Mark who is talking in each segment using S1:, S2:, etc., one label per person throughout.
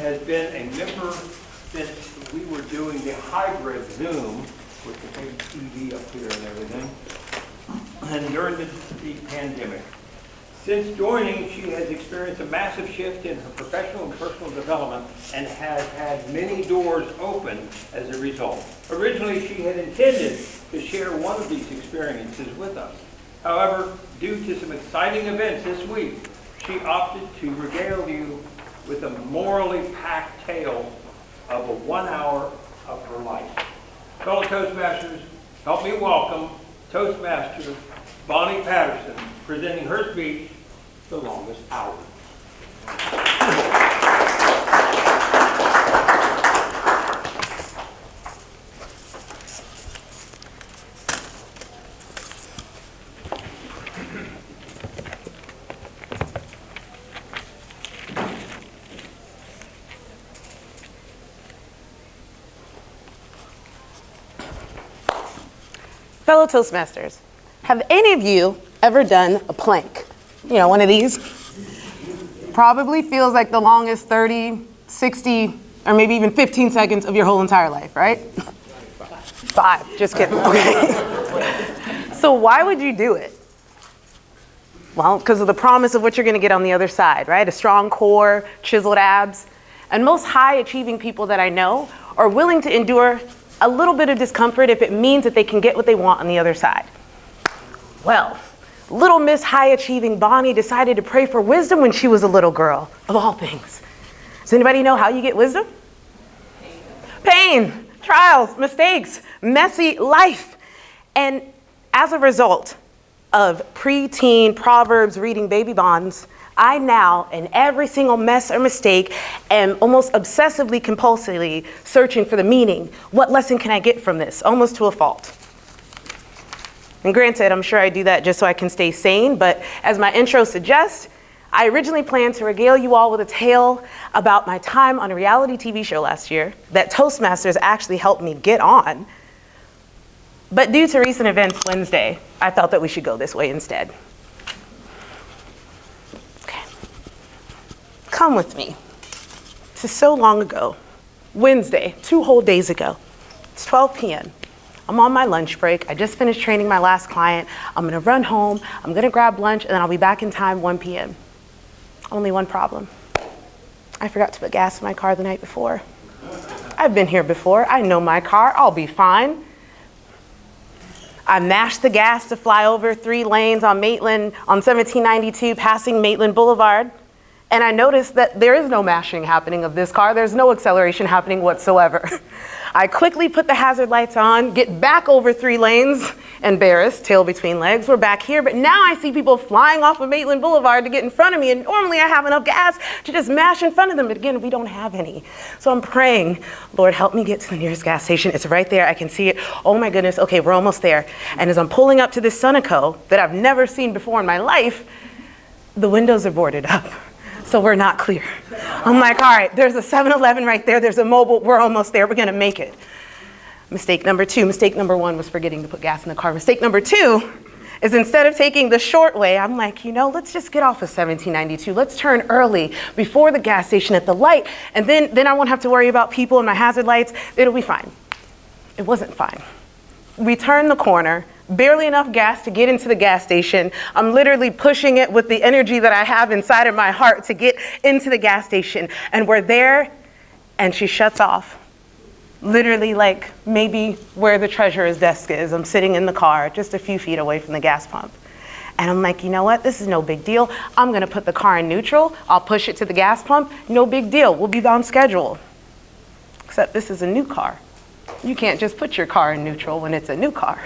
S1: has been a member since we were doing the hybrid Zoom with the big TV up here and everything, and during the pandemic. Since joining, she has experienced a massive shift in her professional and personal development and has had many doors open as a result. Originally, she had intended to share one of these experiences with us. However, due to some exciting events this week, she opted to regale you with a morally packed tale of a 1 hour of her life. Fellow Toastmasters, help me welcome Toastmaster Bonnie Patterson, presenting her speech, The Longest Hour.
S2: Fellow Toastmasters, have any of you ever done a plank? You know, one of these? Probably feels like the longest 30, 60, or maybe even 15 seconds of your whole entire life, right? 5, just kidding, okay. So why would you do it? Well, because of the promise of what you're gonna get on the other side, right? A strong core, chiseled abs. And most high achieving people that I know are willing to endure a little bit of discomfort if it means that they can get what they want on the other side. Well, little Miss High Achieving Bonnie decided to pray for wisdom when she was a little girl, of all things. Does anybody know how you get wisdom? Pain, trials, mistakes, messy life. And as a result of preteen Proverbs reading baby bonds, I now, in every single mess or mistake, am almost obsessively, compulsively searching for the meaning. What lesson can I get from this? Almost to a fault. And granted, I'm sure I do that just so I can stay sane, but as my intro suggests, I originally planned to regale you all with a tale about my time on a reality TV show last year that Toastmasters actually helped me get on. But due to recent events Wednesday, I felt that we should go this way instead. Come with me to so long ago, Wednesday, 2 whole days ago. It's 12 p.m. I'm on my lunch break. I just finished training my last client. I'm gonna run home, I'm gonna grab lunch, and then I'll be back in time 1 p.m. Only one problem. I forgot to put gas in my car the night before. I've been here before, I know my car, I'll be fine. I mashed the gas to fly over 3 lanes on Maitland, on 1792, passing Maitland Boulevard. And I noticed that there is no mashing happening of this car. There's no acceleration happening whatsoever. I quickly put the hazard lights on, get back over 3 lanes, embarrassed, tail between legs. We're back here, but now I see people flying off of Maitland Boulevard to get in front of me, and normally I have enough gas to just mash in front of them, but again, we don't have any. So I'm praying, Lord, help me get to the nearest gas station. It's right there, I can see it. Oh my goodness, okay, we're almost there. And as I'm pulling up to this Sunoco that I've never seen before in my life, the windows are boarded up. So we're not clear. I'm like, all right, there's a 7-Eleven right there, there's a Mobile, we're almost there, we're gonna make it. Mistake number 2, mistake number 1 was forgetting to put gas in the car. Mistake number 2 is instead of taking the short way, I'm like, you know, let's just get off of 1792. Let's turn early before the gas station at the light, and then I won't have to worry about people and my hazard lights, it'll be fine. It wasn't fine. We turned the corner, barely enough gas to get into the gas station. I'm literally pushing it with the energy that I have inside of my heart to get into the gas station. And we're there, and she shuts off. Literally like maybe where the treasurer's desk is. I'm sitting in the car, just a few feet away from the gas pump. And I'm like, you know what, this is no big deal. I'm gonna put the car in neutral. I'll push it to the gas pump, no big deal. We'll be on schedule. Except this is a new car. You can't just put your car in neutral when it's a new car.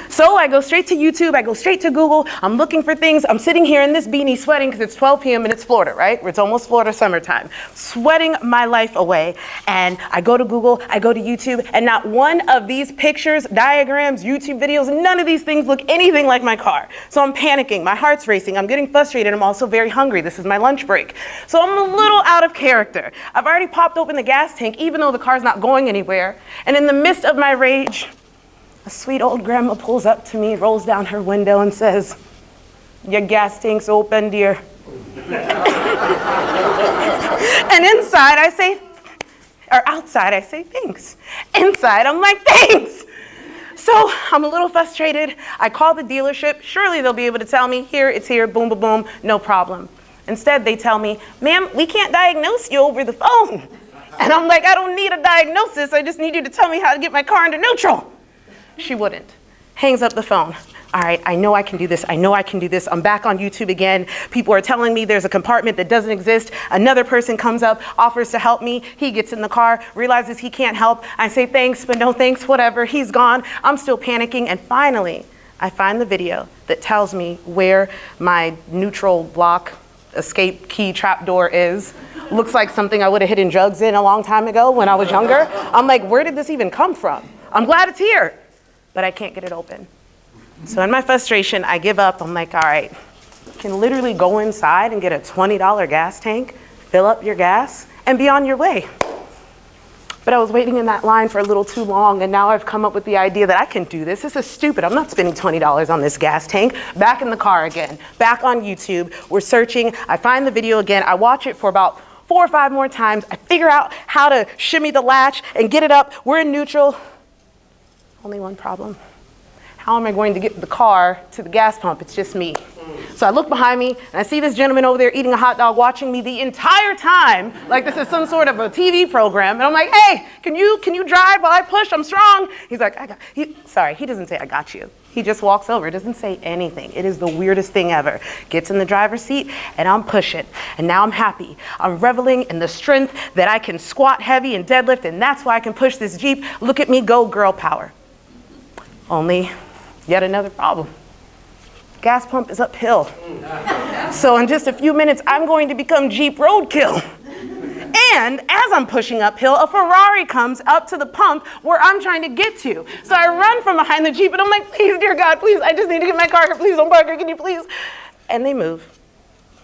S2: So I go straight to YouTube, I go straight to Google, I'm looking for things, I'm sitting here in this beanie sweating because it's 12 p.m. and it's Florida, right? It's almost Florida summertime. Sweating my life away. And I go to Google, I go to YouTube, and not one of these pictures, diagrams, YouTube videos, none of these things look anything like my car. So I'm panicking, my heart's racing, I'm getting frustrated, I'm also very hungry. This is my lunch break. So I'm a little out of character. I've already popped open the gas tank, even though the car's not going anywhere. And in the midst of my rage, a sweet old grandma pulls up to me, rolls down her window and says, "Your gas tank's open, dear." And inside I say, or outside I say thanks. Inside I'm like, thanks. So I'm a little frustrated. I call the dealership. Surely they'll be able to tell me, here, it's here, boom, boom, boom, no problem. Instead, they tell me, ma'am, we can't diagnose you over the phone. And I'm like, I don't need a diagnosis. I just need you to tell me how to get my car into neutral. She wouldn't. Hangs up the phone. All right, I know I can do this. I know I can do this. I'm back on YouTube again. People are telling me there's a compartment that doesn't exist. Another person comes up, offers to help me. He gets in the car, realizes he can't help. I say thanks, but no thanks, whatever. He's gone. I'm still panicking. And finally, I find the video that tells me where my neutral block escape key trap door is. Looks like something I would have hidden drugs in a long time ago when I was younger. I'm like, where did this even come from? I'm glad it's here, but I can't get it open. So in my frustration, I give up. I'm like, all right, you can literally go inside and get a $20 gas tank, fill up your gas, and be on your way. But I was waiting in that line for a little too long, and now I've come up with the idea that I can do this. This is stupid. I'm not spending $20 on this gas tank. Back in the car again, back on YouTube. We're searching. I find the video again. I watch it for about 4 or 5 more times. I figure out how to shimmy the latch and get it up. We're in neutral. Only one problem. How am I going to get the car to the gas pump? It's just me. So I look behind me and I see this gentleman over there eating a hot dog, watching me the entire time, like this is some sort of a TV program. And I'm like, hey, can you drive while I push? I'm strong. He's like, sorry, he doesn't say I got you. He just walks over, doesn't say anything. It is the weirdest thing ever. Gets in the driver's seat and I'm pushing. And now I'm happy. I'm reveling in the strength that I can squat heavy and deadlift, and that's why I can push this Jeep. Look at me go, girl power. Only yet another problem. Gas pump is uphill. So in just a few minutes, I'm going to become Jeep roadkill. And as I'm pushing uphill, a Ferrari comes up to the pump where I'm trying to get to. So I run from behind the Jeep and I'm like, please, dear God, please, I just need to get my car here. Please don't park here, can you please? And they move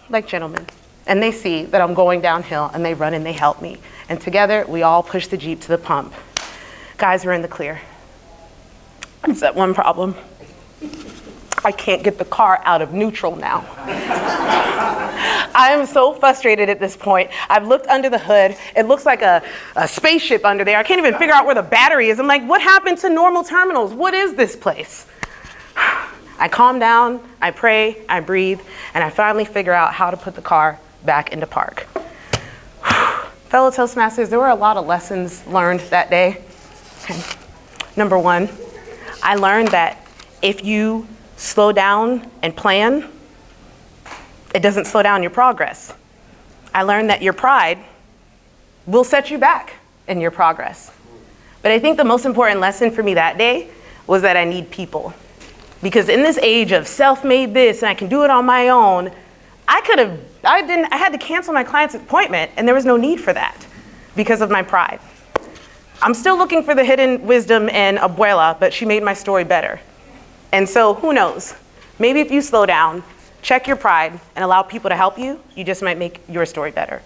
S2: like gentlemen. And they see that I'm going downhill and they run and they help me. And together, we all push the Jeep to the pump. Guys, we're in the clear. It's that one problem. I can't get the car out of neutral now. I am so frustrated at this point. I've looked under the hood. It looks like a spaceship under there. I can't even figure out where the battery is. I'm like, what happened to normal terminals? What is this place? I calm down, I pray, I breathe, and I finally figure out how to put the car back into park. Fellow Toastmasters, there were a lot of lessons learned that day. Okay. Number 1, I learned that if you slow down and plan, it doesn't slow down your progress. I learned that your pride will set you back in your progress. But I think the most important lesson for me that day was that I need people. Because in this age of self-made this and I can do it on my own, I had to cancel my client's appointment and there was no need for that because of my pride. I'm still looking for the hidden wisdom in Abuela, but she made my story better. And so who knows? Maybe if you slow down, check your pride, and allow people to help you, you just might make your story better.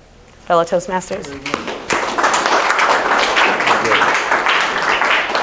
S2: Fellow Toastmasters.